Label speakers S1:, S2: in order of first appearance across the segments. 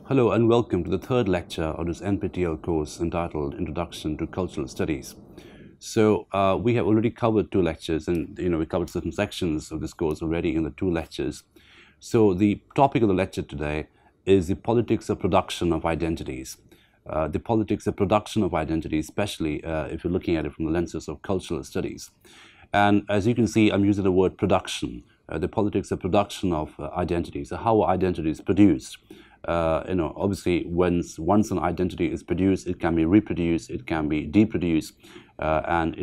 S1: Hello and welcome to the third lecture of this NPTEL course entitled Introduction to Cultural Studies. So we have already covered two lectures, and we covered certain sections of this course already in the two lectures. So the topic of the lecture today is the politics of production of identities. The politics of production of identities, especially if you're looking at it from the lenses of cultural studies. And as you can see, I'm using the word production, the politics of production of identities, so how are identities produced. Obviously, once an identity is produced, it can be reproduced, it can be deproduced, and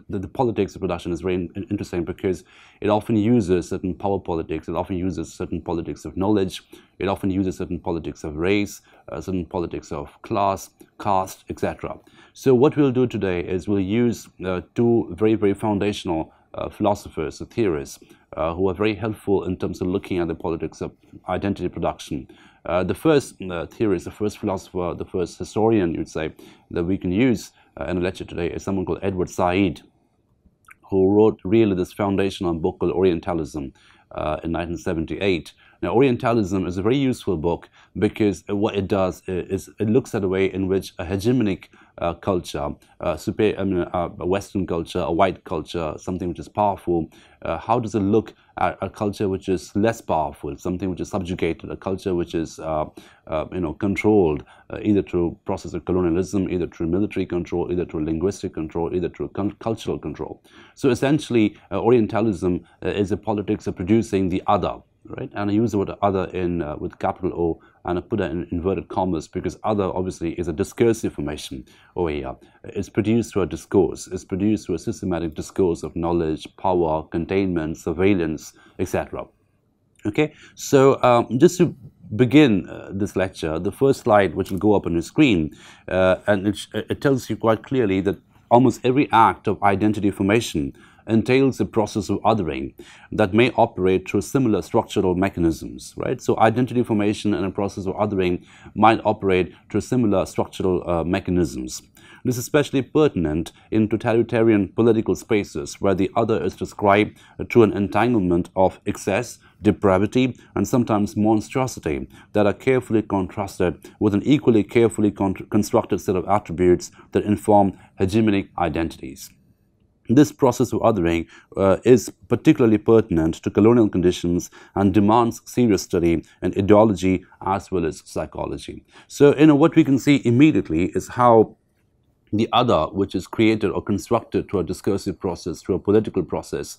S1: the politics of production is very interesting because it often uses certain power politics, it often uses certain politics of knowledge, it often uses certain politics of race, certain politics of class, caste, etc. So what we'll do today is we'll use two very, very foundational philosophers, theorists, who are very helpful in terms of looking at the politics of identity production. The first theorist, the first philosopher, the first historian, you'd say, that we can use in a lecture today is someone called Edward Said, who wrote really this foundational book called Orientalism in 1978. Now, Orientalism is a very useful book because what it does is it looks at the way in which a hegemonic culture, a Western culture, a white culture, something which is powerful, how does it look at a culture which is less powerful, something which is subjugated, a culture which is controlled either through process of colonialism, either through military control, either through linguistic control, either through cultural control. So essentially, Orientalism is a politics of producing the other. Right, and I use the word other with capital O, and I put that in inverted commas because other obviously is a discursive formation over here. It's produced through a discourse. It's produced through a systematic discourse of knowledge, power, containment, surveillance, etc. Okay, so just to begin this lecture, the first slide, which will go up on the screen, and it tells you quite clearly that almost every act of identity formation entails a process of othering that may operate through similar structural mechanisms, right? So identity formation and a process of othering might operate through similar structural mechanisms. This is especially pertinent in totalitarian political spaces where the other is described through an entanglement of excess, depravity, and sometimes monstrosity that are carefully contrasted with an equally carefully constructed set of attributes that inform hegemonic identities. This process of othering is particularly pertinent to colonial conditions and demands serious study in ideology as well as psychology. So, what we can see immediately is how the other, which is created or constructed through a discursive process, through a political process,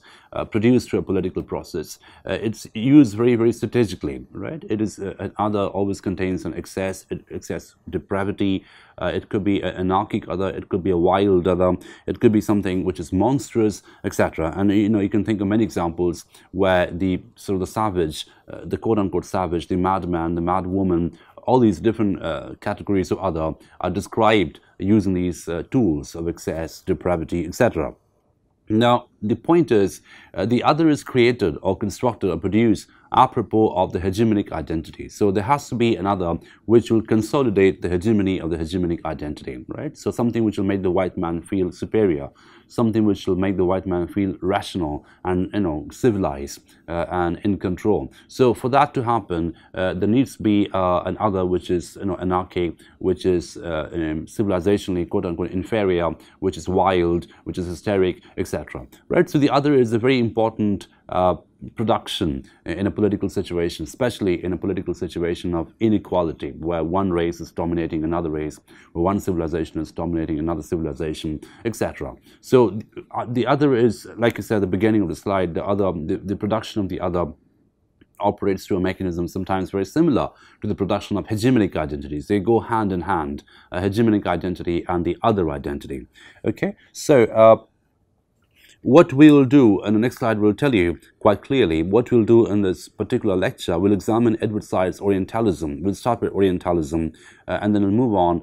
S1: produced through a political process, it's used very, very strategically, right? It is an other always contains an excess depravity. It could be an anarchic other, it could be a wild other, it could be something which is monstrous, etc. And you can think of many examples where the savage, the quote-unquote savage, the madman, the madwoman, all these different categories of other are described using these tools of excess, depravity, etc. Now, the point is, the other is created or constructed or produced apropos of the hegemonic identity. So there has to be another which will consolidate the hegemony of the hegemonic identity, right? So something which will make the white man feel superior, something which will make the white man feel rational and civilized and in control. So for that to happen, there needs to be an other which is anarchic, which is civilizationally quote unquote inferior, which is wild, which is hysteric, etc. Right? So the other is a very important production in a political situation, especially in a political situation of inequality, where one race is dominating another race, where one civilization is dominating another civilization, etc. So the other is, like I said at the beginning of the slide, the production of the other operates through a mechanism sometimes very similar to the production of hegemonic identities. They go hand in hand, a hegemonic identity and the other identity. Okay, so what we will do, and the next slide will tell you quite clearly, what we'll do in this particular lecture, we'll examine Edward Said's Orientalism. We'll start with Orientalism, and then we'll move on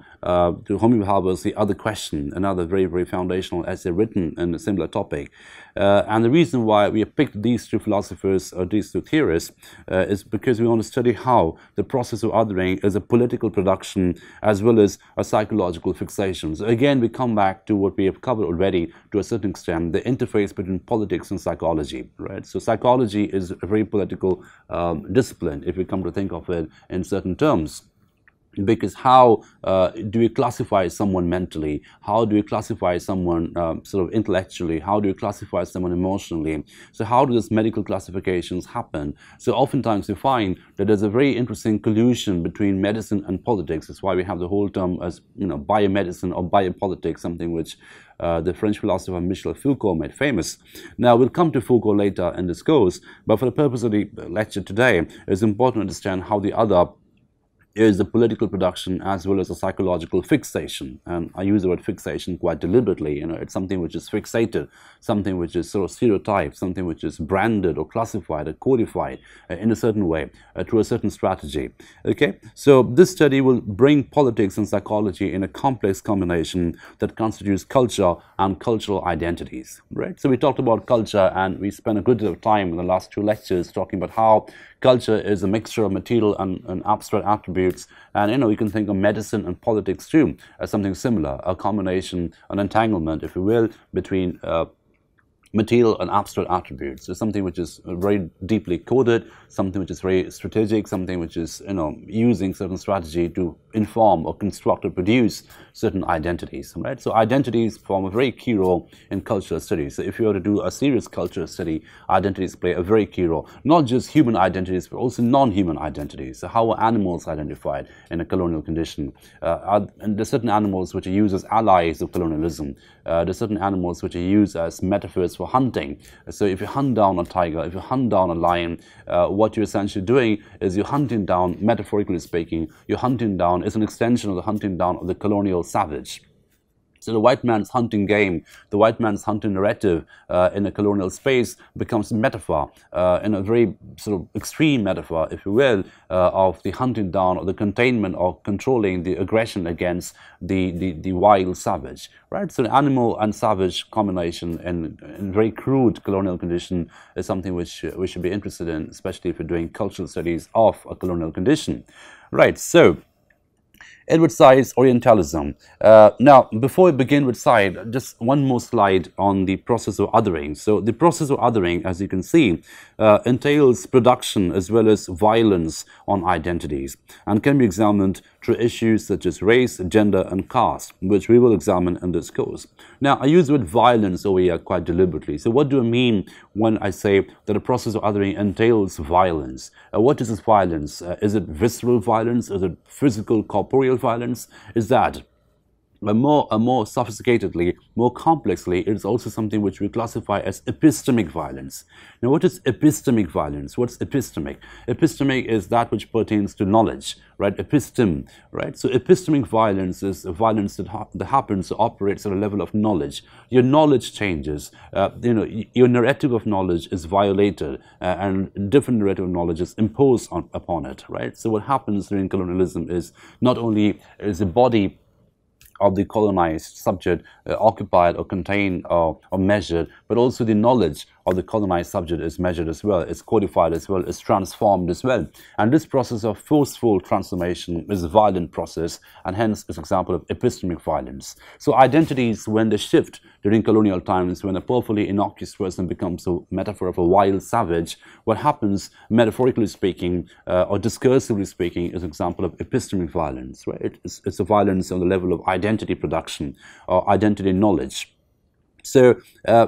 S1: to Homi Bhabha's The Other Question, another very, very foundational essay written on a similar topic. And the reason why we have picked these two philosophers, or these two theorists, is because we want to study how the process of othering is a political production as well as a psychological fixation. So again, we come back to what we have covered already to a certain extent, the interface between politics and psychology, right? So psychology is a very political discipline, if we come to think of it in certain terms. Because how do you classify someone mentally? How do you classify someone sort of intellectually? How do you classify someone emotionally? So how do these medical classifications happen? So oftentimes we find that there's a very interesting collusion between medicine and politics. That's why we have the whole term as, you know, biomedicine or biopolitics, something which the French philosopher Michel Foucault made famous. Now, we'll come to Foucault later in this course, but for the purpose of the lecture today, it's important to understand how the other is the political production as well as the psychological fixation. And I use the word fixation quite deliberately. You know, it's something which is fixated, something which is sort of stereotyped, something which is branded or classified or codified in a certain way through a certain strategy. Okay, so this study will bring politics and psychology in a complex combination that constitutes culture and cultural identities. Right. So we talked about culture, and we spent a good deal of time in the last 2 lectures talking about how culture is a mixture of material and abstract attributes, and, you know, you can think of medicine and politics too as something similar, a combination, an entanglement, if you will, between material and abstract attributes. So something which is very deeply coded, something which is very strategic, something which is, you know, using certain strategy to inform or construct or produce certain identities, right? So identities form a very key role in cultural studies. So if you were to do a serious cultural study, identities play a very key role. Not just human identities, but also non-human identities. So how are animals identified in a colonial condition? And there are certain animals which are used as allies of colonialism. There are certain animals which are used as metaphors for hunting. So if you hunt down a tiger, if you hunt down a lion, what you're essentially doing is you're hunting down, metaphorically speaking, you're hunting down, is an extension of the hunting down of the colonial savage. So the white man's hunting game, the white man's hunting narrative in a colonial space becomes a metaphor, in a very sort of extreme metaphor, if you will, of the hunting down or the containment or controlling the aggression against the wild savage, right? So the animal and savage combination in very crude colonial condition is something which we should be interested in, especially if you're doing cultural studies of a colonial condition, right? So Edward Said's Orientalism. Now, before we begin with Said, just one more slide on the process of othering. So the process of othering, as you can see, entails production as well as violence on identities and can be examined through issues such as race, gender and caste, which we will examine in this course. Now, I use the word violence over here quite deliberately. So what do I mean when I say that the process of othering entails violence? What is this violence? Is it visceral violence? Is it physical, corporeal violence? Is that more sophisticatedly, more complexly, it is also something which we classify as epistemic violence. Now, what is epistemic violence? What's epistemic? Epistemic is that which pertains to knowledge, right? Epistem, right? So epistemic violence is a violence that happens, operates at a level of knowledge. Your knowledge changes. You know, your narrative of knowledge is violated, and different narrative of knowledge is imposed upon it, right? So what happens during colonialism is not only is the body of the colonized subject occupied or contained or measured, but also the knowledge of the colonized subject is measured as well, is codified as well, is transformed as well. And this process of forceful transformation is a violent process, and hence is an example of epistemic violence. So identities, when they shift during colonial times, when a perfectly innocuous person becomes a metaphor of a wild savage, what happens, metaphorically speaking or discursively speaking, is an example of epistemic violence, right? It's a violence on the level of identity production or identity knowledge. So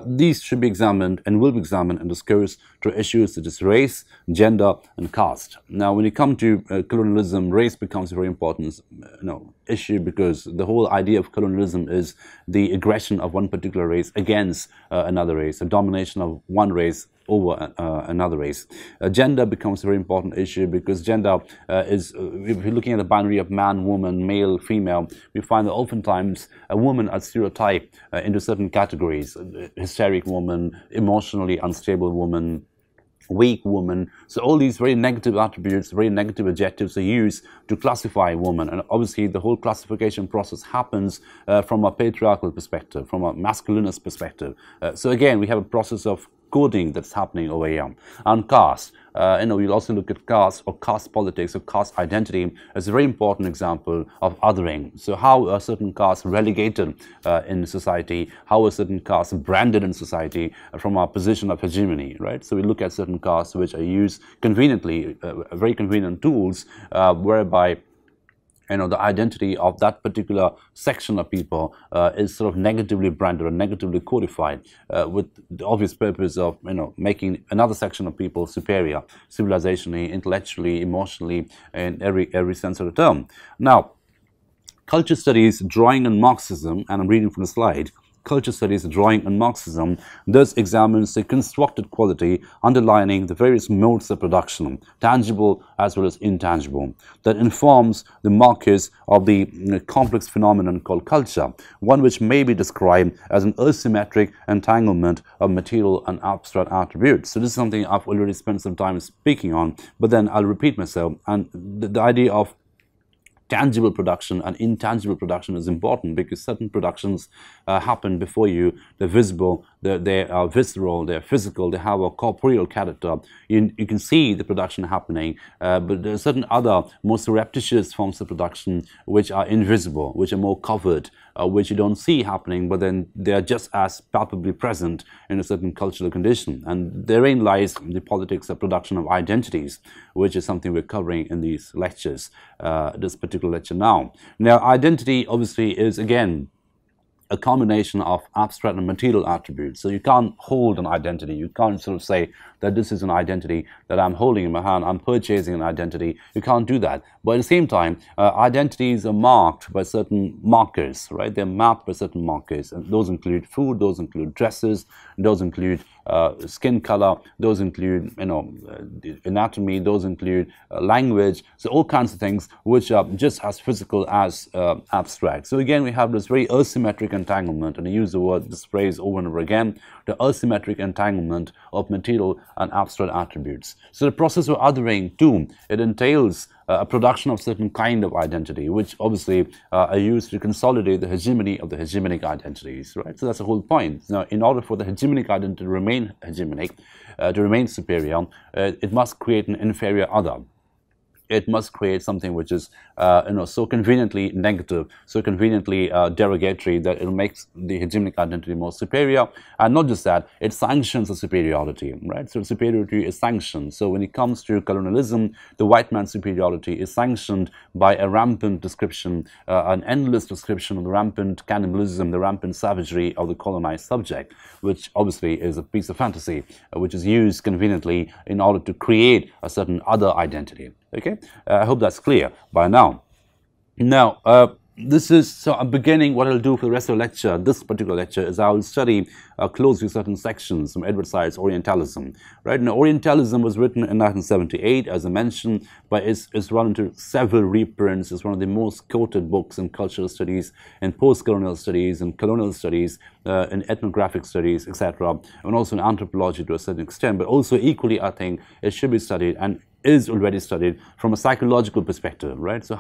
S1: these should be examined and will be examined in this course through issues such as race, gender and caste. Now, when you come to colonialism, race becomes a very important issue, because the whole idea of colonialism is the aggression of one particular race against another race, the domination of one race over another race. Gender becomes a very important issue, because gender is, if you're looking at the binary of man, woman, male, female, we find that oftentimes a woman is stereotyped into certain categories: hysteric woman, emotionally unstable woman, weak woman. So all these very negative attributes, very negative adjectives are used to classify a woman. And obviously the whole classification process happens from a patriarchal perspective, from a masculinist perspective. So again, we have a process of coding that's happening over here. And caste, we'll also look at caste or caste politics or caste identity as a very important example of othering. So how a certain caste relegated in society, how a certain caste branded in society from our position of hegemony, right? So we look at certain castes which are used conveniently, very convenient tools whereby the identity of that particular section of people is sort of negatively branded or negatively codified with the obvious purpose of, making another section of people superior, civilizationally, intellectually, emotionally, in every sense of the term. Now, culture studies drawing on Marxism, and I'm reading from the slide, culture studies drawing on Marxism thus examines the constructed quality underlining the various modes of production, tangible as well as intangible, that informs the markers of the complex phenomenon called culture, one which may be described as an asymmetric entanglement of material and abstract attributes. So this is something I've already spent some time speaking on, but then I'll repeat myself. And the idea of tangible production and intangible production is important because certain productions happen before you. They're visible, they are visceral, they're physical, they have a corporeal character. You can see the production happening, but there are certain other more surreptitious forms of production which are invisible, which are more covered, which you don't see happening, but then they are just as palpably present in a certain cultural condition. And therein lies the politics of production of identities, which is something we're covering in these lectures, this particular lecture now. Now, identity obviously is, again, a combination of abstract and material attributes. So you can't hold an identity. You can't sort of say that this is an identity that I'm holding in my hand. I'm purchasing an identity. You can't do that. But at the same time, identities are marked by certain markers, right? They're mapped by certain markers. And those include food, those include dresses, those include skin color, those include, anatomy, those include language. So all kinds of things which are just as physical as abstract. So again, we have this very asymmetric entanglement, and I use this phrase over and over again, the asymmetric entanglement of material and abstract attributes. So the process of othering too, it entails a production of certain kind of identity, which obviously are used to consolidate the hegemony of the hegemonic identities, right? So that's the whole point. Now, in order for the hegemonic identity to remain hegemonic, to remain superior, it must create an inferior other. It must create something which is, so conveniently negative, so conveniently derogatory that it makes the hegemonic identity more superior. And not just that, it sanctions the superiority, right? So superiority is sanctioned. So when it comes to colonialism, the white man's superiority is sanctioned by a rampant description, an endless description of the rampant cannibalism, the rampant savagery of the colonized subject, which obviously is a piece of fantasy, which is used conveniently in order to create a certain other identity. Okay, I hope that's clear by now. Now, so I'm beginning. What I'll do for the rest of the lecture, this particular lecture, is I will study closely certain sections from Edward Said's Orientalism. Right now, Orientalism was written in 1978, as I mentioned, but it's run into several reprints. It's one of the most quoted books in cultural studies, in post-colonial studies, in colonial studies, in ethnographic studies, etc., and also in anthropology to a certain extent. But also equally, I think it should be studied and is already studied from a psychological perspective, right? So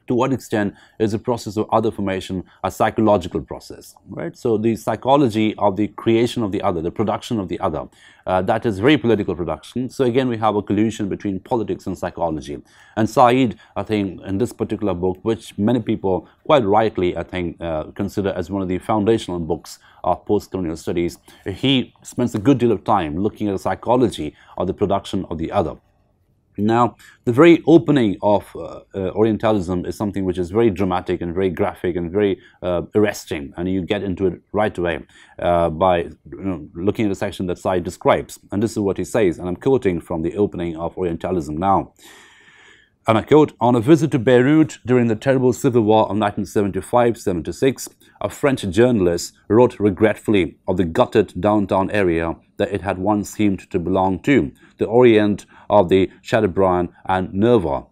S1: to what extent is the process of other formation a psychological process, right? So the psychology of the creation of the other, the production of the other, that is very political production. So again, we have a collusion between politics and psychology. And Said, I think, in this particular book, which many people quite rightly, I think, consider as one of the foundational books of post-colonial studies, he spends a good deal of time looking at the psychology of the production of the other. Now, the very opening of Orientalism is something which is very dramatic and very graphic and very arresting, and you get into it right away by looking at the section that Said describes. And this is what he says, and I'm quoting from the opening of Orientalism now. And I quote, "On a visit to Beirut during the terrible civil war of 1975-76, a French journalist wrote regretfully of the gutted downtown area that it had once seemed to belong to, the Orient of the Chateaubriand and Nerva.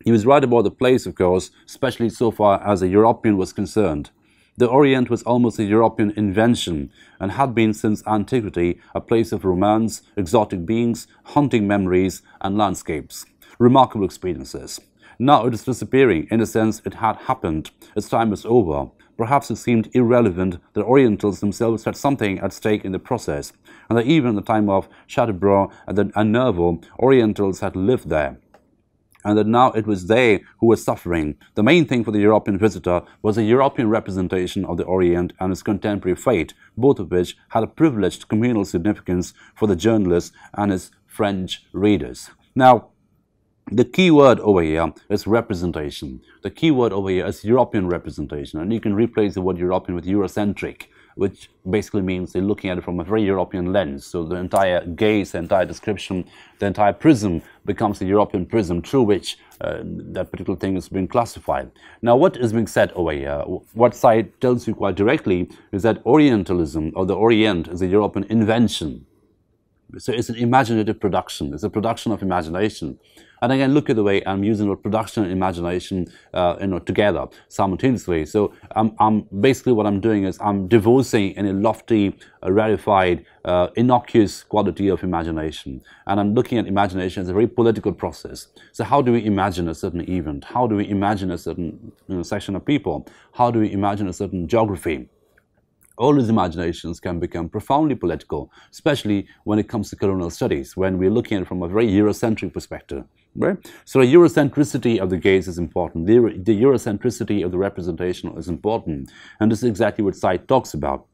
S1: He was right about the place, of course, especially so far as a European was concerned. The Orient was almost a European invention and had been since antiquity a place of romance, exotic beings, haunting memories and landscapes. Remarkable experiences. Now it is disappearing. In a sense, it had happened. Its time is over. perhaps it seemed irrelevant that Orientals themselves had something at stake in the process, and that even in the time of Chateaubriand and Nerval, Orientals had lived there, and that now it was they who were suffering. The main thing for the European visitor was a European representation of the Orient and its contemporary fate, both of which had a privileged communal significance for the journalist and his French readers. Now, the key word over here is representation. The key word over here is European representation, and you can replace the word European with Eurocentric, which basically means they're looking at it from a very European lens. So the entire gaze, the entire description, the entire prism becomes a European prism through which that particular thing is being classified. Now, what is being said over here, what side tells you quite directly, is that Orientalism, or the Orient, is a European invention. So it's an imaginative production. It's a production of imagination. And again, look at the way I'm using the word production and imagination, together simultaneously. So basically what I'm doing is I'm divorcing any lofty, rarefied, innocuous quality of imagination, and I'm looking at imagination as a very political process. So how do we imagine a certain event? How do we imagine a certain section of people? How do we imagine a certain geography? All these imaginations can become profoundly political, especially when it comes to colonial studies, when we're looking at it from a very Eurocentric perspective, right? So the Eurocentricity of the gaze is important. The Eurocentricity of the representation is important, and this is exactly what Said talks about.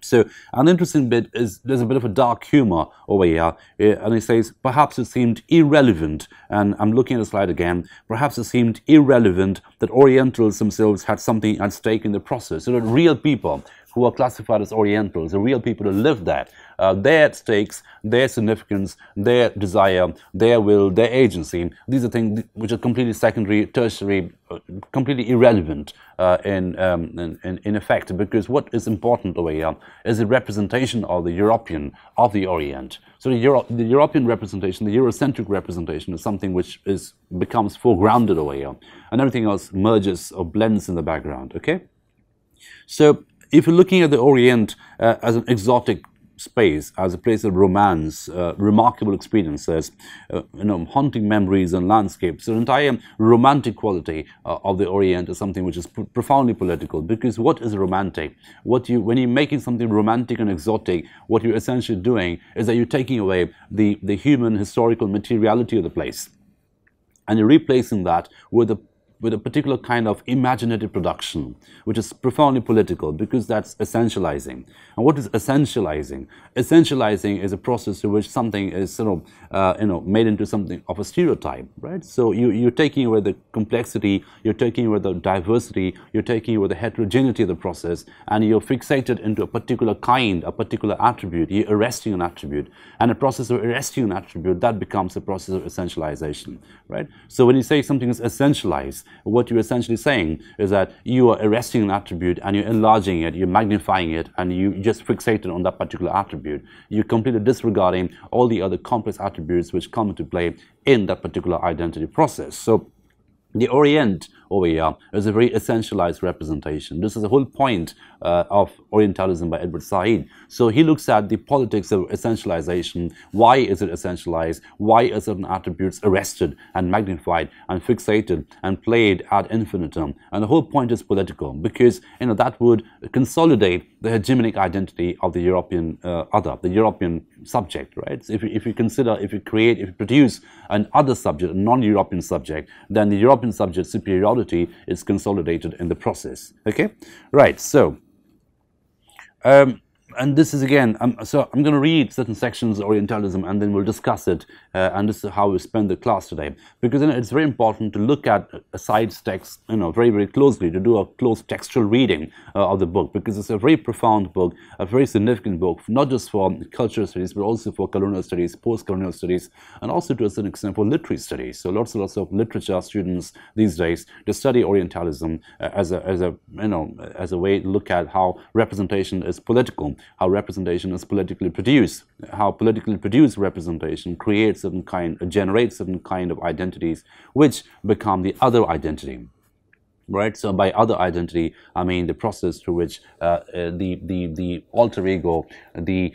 S1: So an interesting bit is there's a bit of a dark humor over here, and he says, perhaps it seemed irrelevant, and I'm looking at the slide again, perhaps it seemed irrelevant that Orientals themselves had something at stake in the process. So that real people who are classified as Orientals, the real people who live there, their stakes, their significance, their desire, their will, their agency, these are things which are completely secondary, tertiary, completely irrelevant in effect, because what is important over here is the representation of the European, of the Orient. So the European representation, the Eurocentric representation, is something which becomes foregrounded over here, and everything else merges or blends in the background, okay? So if you're looking at the Orient as an exotic space, as a place of romance, remarkable experiences, haunting memories and landscapes, so the entire romantic quality of the Orient is something which is profoundly political. Because what is romantic? When you're making something romantic and exotic, what you're essentially doing is that you're taking away the human historical materiality of the place, and you're replacing that with a particular kind of imaginative production, which is profoundly political, because that's essentializing. And what is essentializing? Essentializing is a process in which something is made into something of a stereotype, right? So you're taking away the complexity, you're taking away the diversity, you're taking away the heterogeneity of the process, and you're fixated into a particular kind, a particular attribute. You're arresting an attribute, and the process of arresting an attribute, that becomes a process of essentialization, right? So when you say something is essentialized, what you're essentially saying is that you are arresting an attribute and you're enlarging it, you're magnifying it, and you just fixated on that particular attribute. You're completely disregarding all the other complex attributes which come into play in that particular identity process. So the Orient over here is a very essentialized representation. This is the whole point of Orientalism by Edward Said. So he looks at the politics of essentialization. Why is it essentialized? Why are certain attributes arrested and magnified and fixated and played ad infinitum? And the whole point is political, because that would consolidate the hegemonic identity of the European other, the European subject, right? So if you consider, if you produce an other subject, a non-European subject, then the European subject superiority is consolidated in the process. Okay, right. So and this is again, so I'm going to read certain sections of Orientalism, and then we'll discuss it, and this is how we spend the class today, because it's very important to look at Said's text very, very closely, to do a close textual reading of the book, because it's a very profound book, a very significant book, not just for cultural studies, but also for colonial studies, post-colonial studies, and also to a certain extent for literary studies. So lots of literature students these days, they study Orientalism as a way to look at how representation is political, how representation is politically produced, how politically produced representation creates certain kind, generates certain kind of identities which become the other identity. Right. So by other identity, I mean the process through which the alter ego, the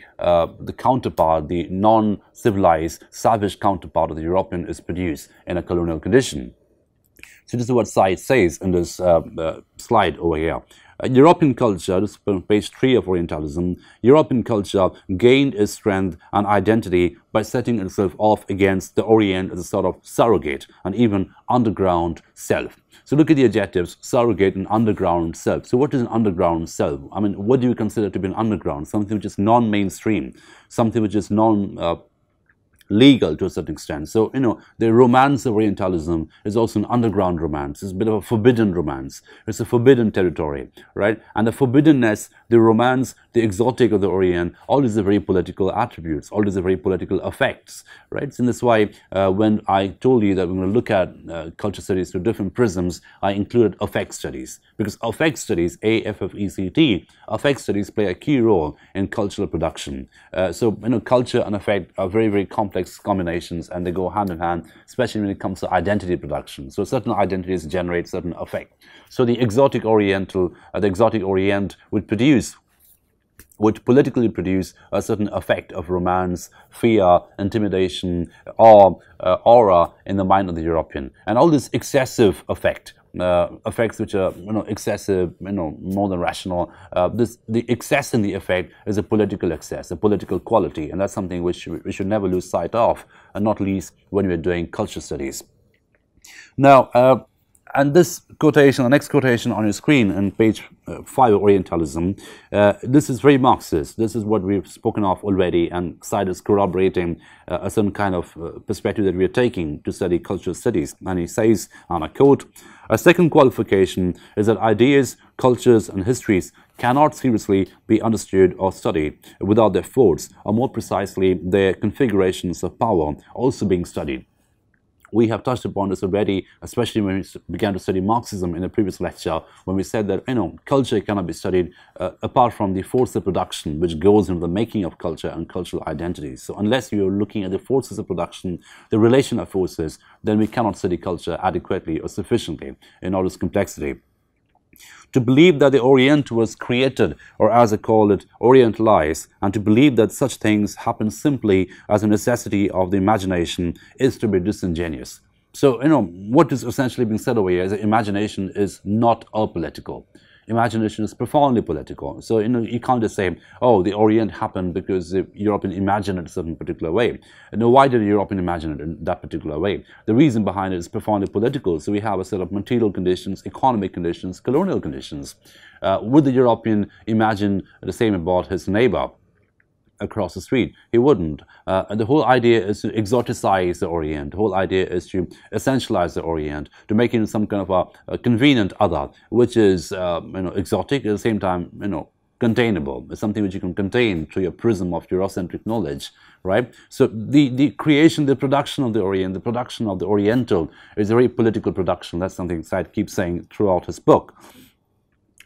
S1: counterpart, the non-civilized, savage counterpart of the European is produced in a colonial condition. So this is what Said says in this slide over here. European culture, this is on page 3 of Orientalism, European culture gained its strength and identity by setting itself off against the Orient as a sort of surrogate and even underground self. So look at the adjectives, surrogate and underground self. So what is an underground self? I mean, what do you consider to be an underground? Something which is non-mainstream, something which is legal to a certain extent. So, the romance of Orientalism is also an underground romance. It's a bit of a forbidden romance. It's a forbidden territory, right? And the forbiddenness, the romance, the exotic of the Orient, all these are very political attributes, all these are very political effects, right? So, that's why when I told you that we're going to look at culture studies through different prisms, I included affect studies, because affect studies, A-F-F-E-C-T, affect studies play a key role in cultural production. Culture and affect are very, very complex combinations, and they go hand in hand, especially when it comes to identity production. So certain identities generate certain affect. So the exotic Oriental, the exotic Orient would politically produce a certain effect of romance, fear, intimidation, or aura in the mind of the European. And all this excessive effect, effects which are excessive, more than rational. The excess in the effect is a political excess, a political quality, and that's something which we should never lose sight of, and not least when we're doing culture studies. Now, and this quotation, the next quotation on your screen on page 5 of Orientalism, this is very Marxist. This is what we've spoken of already, and Said is corroborating a certain kind of perspective that we are taking to study cultural studies. And he says, and I quote, "A second qualification is that ideas, cultures, and histories cannot seriously be understood or studied without their force, or more precisely, their configurations of power also being studied." We have touched upon this already, especially when we began to study Marxism in a previous lecture, when we said that culture cannot be studied apart from the force of production, which goes into the making of culture and cultural identities. So unless you're looking at the forces of production, the relation of forces, then we cannot study culture adequately or sufficiently in all its complexity. To believe that the Orient was created, or as I call it, Orientalized, and to believe that such things happen simply as a necessity of the imagination is to be disingenuous. So, what is essentially being said over here is that imagination is not apolitical. Imagination is profoundly political. So, you can't just say, oh, the Orient happened because the European imagined it a certain particular way. No, why did the European imagine it in that particular way? The reason behind it is profoundly political. So we have a set of material conditions, economic conditions, colonial conditions. Would the European imagine the same about his neighbor across the street? He wouldn't. And the whole idea is to exoticize the Orient. The whole idea is to essentialize the Orient, to make it some kind of a convenient other, which is exotic, at the same time containable. It's something which you can contain through your prism of Eurocentric knowledge, right? So the creation, the production of the Orient, the production of the Oriental is a very political production. That's something Said keeps saying throughout his book.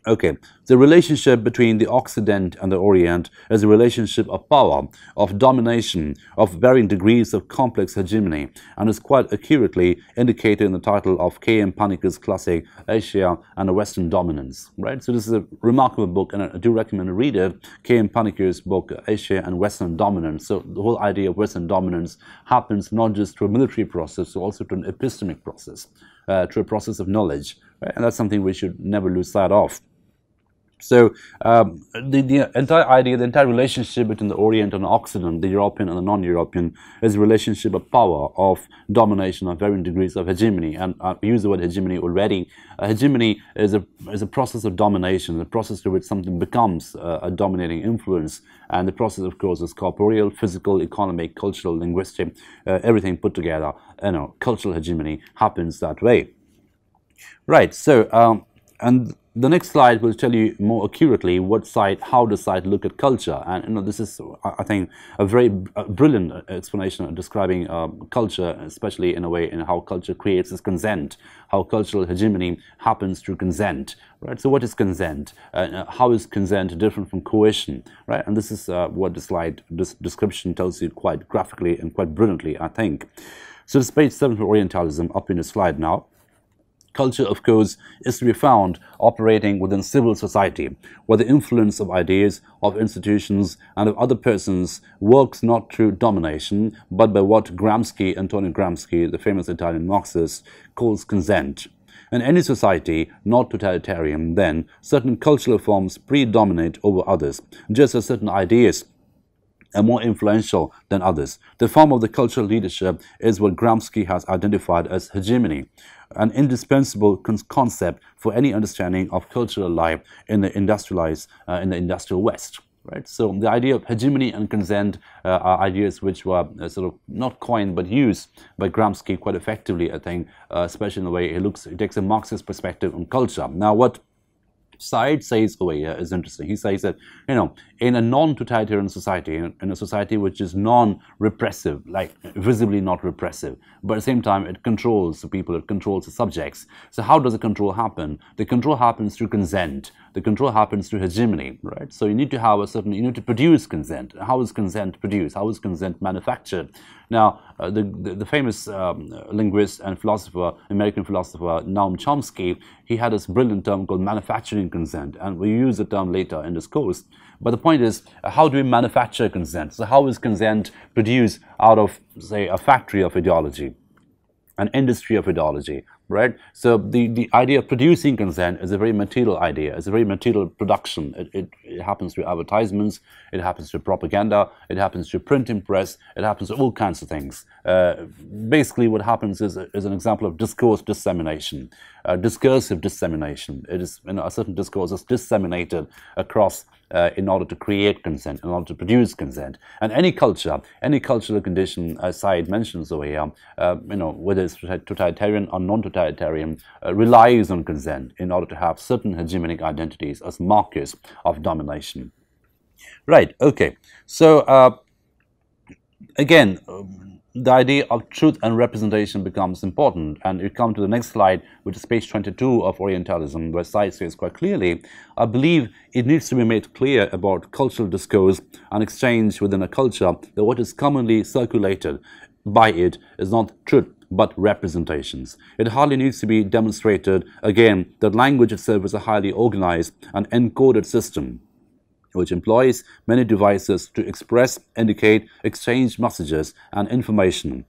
S1: Okay, the relationship between the Occident and the Orient is a relationship of power, of domination, of varying degrees of complex hegemony, and is quite accurately indicated in the title of K.M. Panik's classic Asia and the Western Dominance, right? So this is a remarkable book, and I do recommend to read it, K.M. Panik's book Asia and Western Dominance. So the whole idea of Western dominance happens not just through a military process, but also through an epistemic process, through a process of knowledge, right? And that's something we should never lose sight of. So the entire idea, the entire relationship between the Orient and the Occident, the European and the non-European, is a relationship of power, of domination, of varying degrees of hegemony. And I use the word hegemony already. Hegemony is a process of domination, a process through which something becomes a dominating influence. And the process, of course, is corporeal, physical, economic, cultural, linguistic, everything put together. Cultural hegemony happens that way. Right. So and the next slide will tell you more accurately how does Said look at culture, and this is, I think, a very brilliant explanation of describing culture, especially in a way in how culture creates its consent, how cultural hegemony happens through consent, right? So what is consent? How is consent different from coercion, right? And this is what the slide, this description tells you quite graphically and quite brilliantly, I think. So this is page 7 for Orientalism up in the slide now. Culture, of course, is to be found operating within civil society, where the influence of ideas, of institutions, and of other persons works not through domination, but by what Antonio Gramsci, the famous Italian Marxist, calls consent. In any society not totalitarian, then certain cultural forms predominate over others, just as certain ideas are more influential than others. The form of the cultural leadership is what Gramsci has identified as hegemony, an indispensable concept for any understanding of cultural life in the industrial West. Right? So the idea of hegemony and consent are ideas which were sort of not coined but used by Gramsci quite effectively, I think, especially in the way he takes a Marxist perspective on culture. Now, what Said says over here is interesting. He says that, in a non-totalitarian society, in a society which is non-repressive, like visibly not repressive, but at the same time it controls the people, it controls the subjects. So how does the control happen? The control happens through consent. The control happens through hegemony, right? So you need to have you need to produce consent. How is consent produced? How is consent manufactured? Now, the famous linguist and philosopher, American philosopher Noam Chomsky, he had this brilliant term called manufacturing consent, and we use the term later in this course. But the point is, how do we manufacture consent? So how is consent produced out of, say, a factory of ideology, an industry of ideology, right? So the idea of producing consent is a very material idea. It's a very material production. It happens through advertisements, it happens through propaganda, it happens through printing press, it happens through all kinds of things. Basically what happens is an example of discourse dissemination, discursive dissemination. It is, a certain discourse is disseminated across in order to create consent, in order to produce consent. And any culture, any cultural condition, as Said mentions over here, whether it's totalitarian or non-totalitarian, relies on consent in order to have certain hegemonic identities as markers of domination. Right, okay. So, again, the idea of truth and representation becomes important, and you come to the next slide, which is page 22 of Orientalism, where Said says quite clearly, I believe it needs to be made clear about cultural discourse and exchange within a culture that what is commonly circulated by it is not truth but representations. It hardly needs to be demonstrated again that language itself is a highly organized and encoded system which employs many devices to express, indicate, exchange messages and information,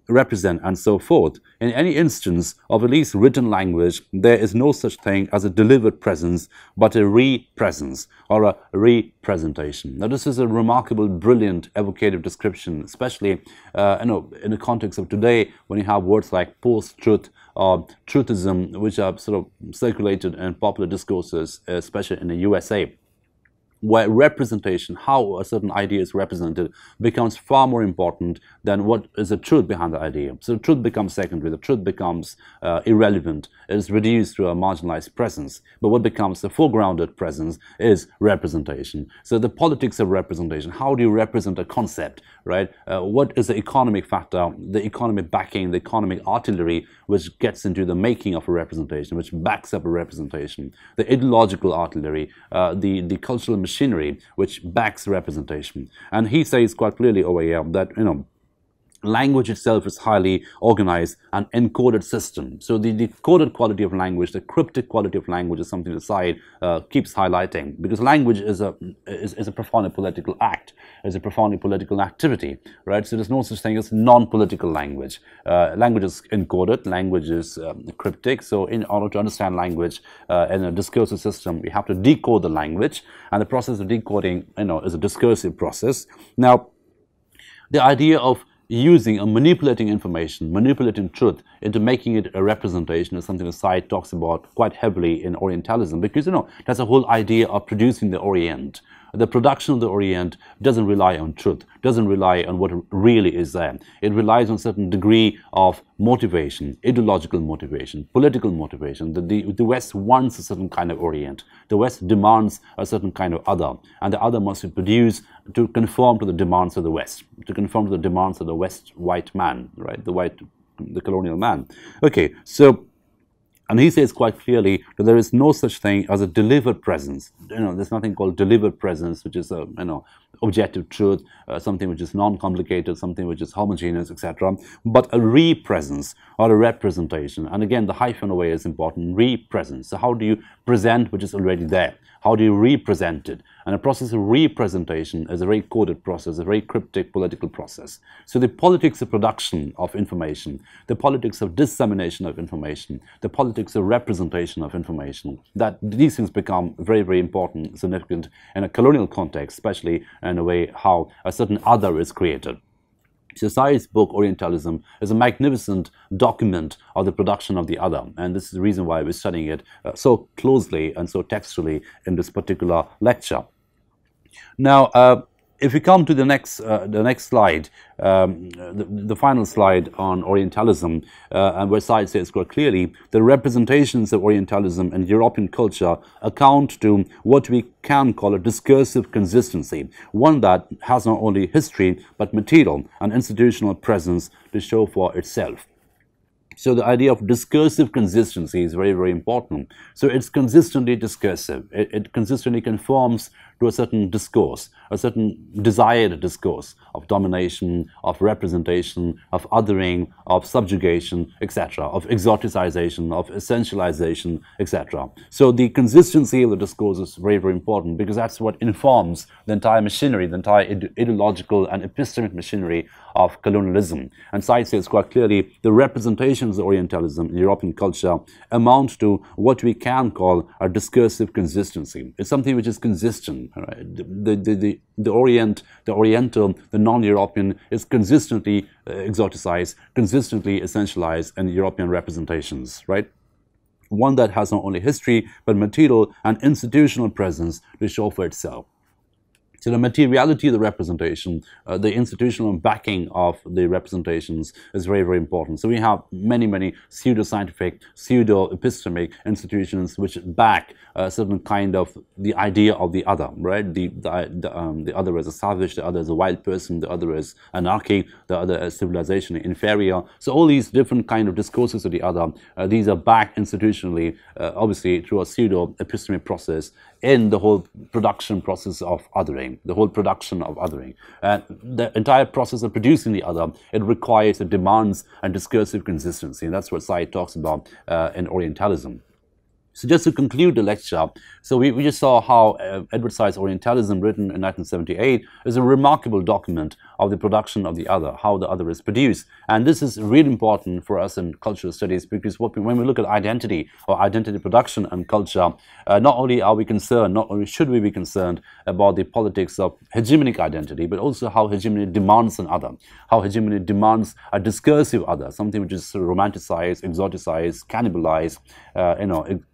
S1: represent, and so forth. In any instance of at least written language, there is no such thing as a delivered presence, but a re-presence or a representation. Now, this is a remarkable, brilliant, evocative description, especially in the context of today, when you have words like post-truth or truthism, which are sort of circulated in popular discourses, especially in the USA, where representation, how a certain idea is represented, becomes far more important than what is the truth behind the idea. So the truth becomes secondary, the truth becomes irrelevant, it is reduced to a marginalized presence. But what becomes the foregrounded presence is representation. So the politics of representation, how do you represent a concept, right? What is the economic factor, the economic backing, the economic artillery which gets into the making of a representation, which backs up a representation, the ideological artillery, the cultural machinery which backs representation. And he says quite clearly over here that, language itself is highly organized and encoded system. So the coded quality of language, the cryptic quality of language is something that Said keeps highlighting, because language is a profoundly political act, is a profoundly political activity, right? So there's no such thing as non-political language. Language is encoded, language is cryptic. So in order to understand language in a discursive system, we have to decode the language, and the process of decoding, is a discursive process. Now, the idea of using or manipulating information, manipulating truth into making it a representation is something that Said talks about quite heavily in Orientalism, because that's the whole idea of producing the Orient. The production of the Orient doesn't rely on truth, doesn't rely on what really is there. It relies on a certain degree of motivation, ideological motivation, political motivation. The West wants a certain kind of Orient. The West demands a certain kind of other, and the other must be produced to conform to the demands of the West, to conform to the demands of the West white man, right? The colonial man. Okay, so And he says quite clearly that there is no such thing as a delivered presence. There's nothing called delivered presence, which is a objective truth, something which is non-complicated, something which is homogeneous, etc. But a re-presence or a representation. And again, the hyphen away is important. Re-presence. So how do you present which is already there? How do you represent it? And a process of representation is a very coded process, a very cryptic political process. So the politics of production of information, the politics of dissemination of information, the politics of representation of information, that these things become very, very important, significant in a colonial context, especially in a way how a certain other is created. So Said's book, Orientalism, is a magnificent document of the production of the other, and this is the reason why we're studying it so closely and so textually in this particular lecture. Now, if we come to the next slide, the final slide on Orientalism, and where Said says quite clearly, the representations of Orientalism and European culture account to what we can call a discursive consistency, one that has not only history but material and institutional presence to show for itself. So the idea of discursive consistency is very, very important. So it's consistently discursive. It consistently conforms to a certain discourse, a certain desired discourse of domination, of representation, of othering, of subjugation, etc., of exoticization, of essentialization, etc. So the consistency of the discourse is very, very important because that's what informs the entire machinery, the entire ideological and epistemic machinery of colonialism. And Said says quite clearly, the representations of Orientalism in European culture amount to what we can call a discursive consistency. It's something which is consistent. Right? The Orient, the Oriental, the non-European is consistently exoticized, consistently essentialized in European representations, right? One that has not only history but material and institutional presence to show for itself. So the materiality of the representation, the institutional backing of the representations is very, very important. So we have many, many pseudo-scientific, pseudo-epistemic institutions which back a certain kind of the idea of the other, right? The other is a savage, the other is a wild person, the other is anarchy, the other is civilization inferior. So all these different kind of discourses of the other, these are backed institutionally, obviously through a pseudo-epistemic process in the whole production process of othering, the whole production of othering. And the entire process of producing the other, it requires, it demands a discursive consistency, and that's what Said talks about in Orientalism. So just to conclude the lecture, so we just saw how Edward Said's Orientalism, written in 1978, is a remarkable document of the production of the other, how the other is produced. And this is really important for us in cultural studies because when we look at identity or identity production and culture, not only are we concerned, not only should we be concerned about the politics of hegemonic identity, but also how hegemony demands an other, how hegemony demands a discursive other, something which is sort of romanticized, exoticized, cannibalized,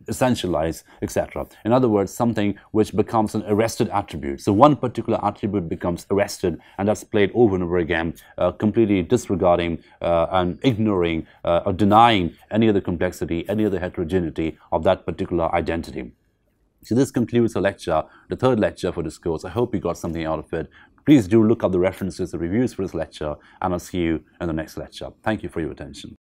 S1: essentialized, etc. In other words, something which becomes an arrested attribute. So one particular attribute becomes arrested, and that's played over and over again, completely disregarding and ignoring or denying any other complexity, any other heterogeneity of that particular identity. So this concludes the lecture, the third lecture for this course. I hope you got something out of it. Please do look up the references, the reviews for this lecture, and I'll see you in the next lecture. Thank you for your attention.